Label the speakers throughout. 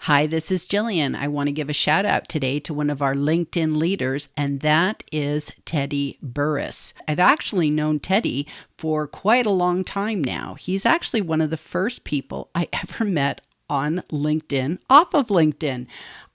Speaker 1: Hi, this is Jillian. I want to give a shout out today to one of our LinkedIn leaders, and that is Teddy Burriss. I've actually known Teddy for quite a long time now. He's actually one of the first people I ever met on LinkedIn, off of LinkedIn.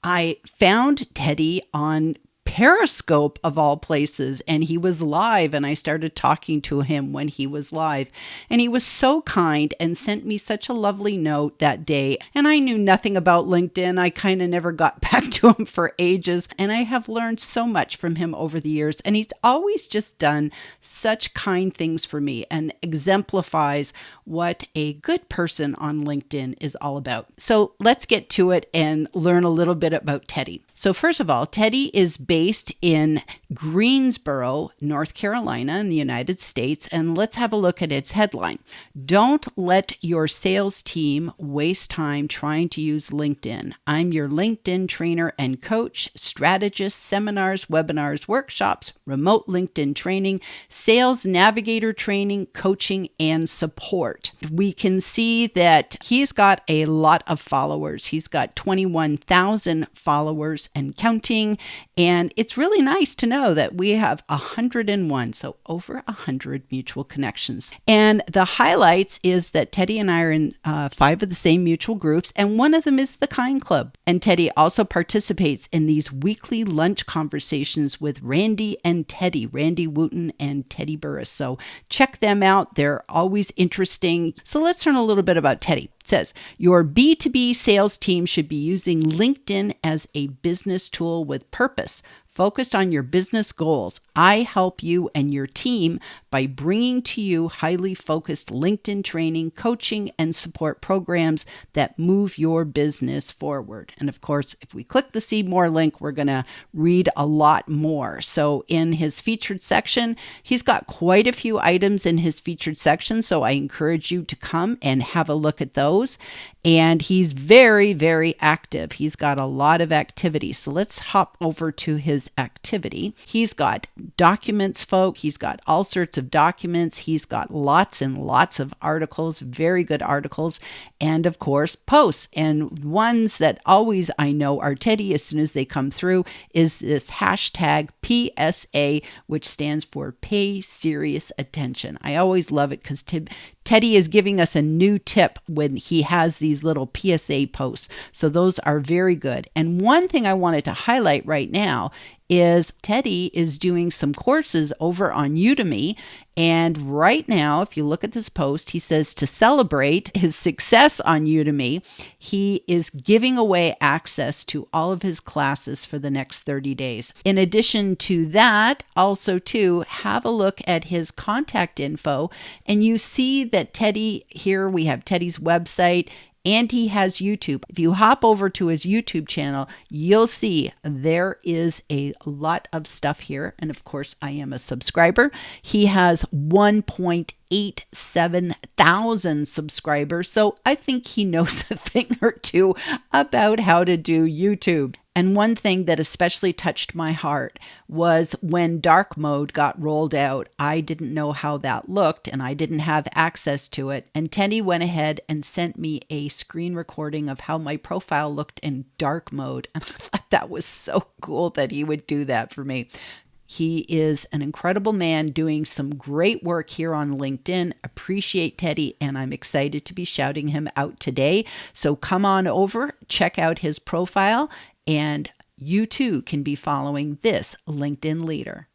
Speaker 1: I found Teddy on Periscope of all places, and he was live, and I started talking to him when he was live, and he was so kind and sent me such a lovely note that day. And I knew nothing about LinkedIn. I kind of never got back to him for ages, and I have learned so much from him over the years, and he's always just done such kind things for me and exemplifies what a good person on LinkedIn is all about. So let's get to it and learn a little bit about Teddy. So first of all, Teddy is based in Greensboro, North Carolina in the United States. And let's have a look at its headline. Don't let your sales team waste time trying to use LinkedIn. I'm your LinkedIn trainer and coach, strategist, seminars, webinars, workshops, remote LinkedIn training, sales navigator training, coaching, and support. We can see that he's got a lot of followers. He's got 21,000 followers and counting. And it's really nice to know that we have 101, so over 100 mutual connections. And the highlights is that Teddy and I are in 5 of the same mutual groups, and one of them is the Kind Club. And Teddy also participates in these weekly lunch conversations with Randy and Teddy, Randy Wooten and Teddy Burriss. So check them out. They're always interesting. So let's learn a little bit about Teddy. It says, your B2B sales team should be using LinkedIn as a business tool with purpose, focused on your business goals. I help you and your team by bringing to you highly focused LinkedIn training, coaching, and support programs that move your business forward. And of course, if we click the See More link, we're going to read a lot more. So in his featured section, he's got quite a few items in his featured section. So I encourage you to come and have a look at those. And he's very, very active. He's got a lot of activity. So let's hop over to his activity. He's got documents, folks. He's got all sorts of documents. He's got lots and lots of articles, very good articles, and of course, posts. And ones that always I know are Teddy as soon as they come through is this hashtag PSA, which stands for Pay Serious Attention. I always love it because Teddy is giving us a new tip when he has these little PSA posts. So those are very good. And one thing I wanted to highlight right now is Teddy is doing some courses over on Udemy. And right now, if you look at this post, he says to celebrate his success on Udemy, he is giving away access to all of his classes for the next 30 days. In addition to that, also too, have a look at his contact info, and you see that Teddy, here we have Teddy's website, and he has YouTube. If you hop over to his YouTube channel, you'll see there is a lot of stuff here. And of course, I am a subscriber. He has 1.87 thousand subscribers. So I think he knows a thing or two about how to do YouTube. And one thing that especially touched my heart was when dark mode got rolled out. I didn't know how that looked and I didn't have access to it. And Teddy went ahead and sent me a screen recording of how my profile looked in dark mode. And I thought that was so cool that he would do that for me. He is an incredible man doing some great work here on LinkedIn. Appreciate Teddy, and I'm excited to be shouting him out today. So come on over, check out his profile, and you too can be following this LinkedIn leader.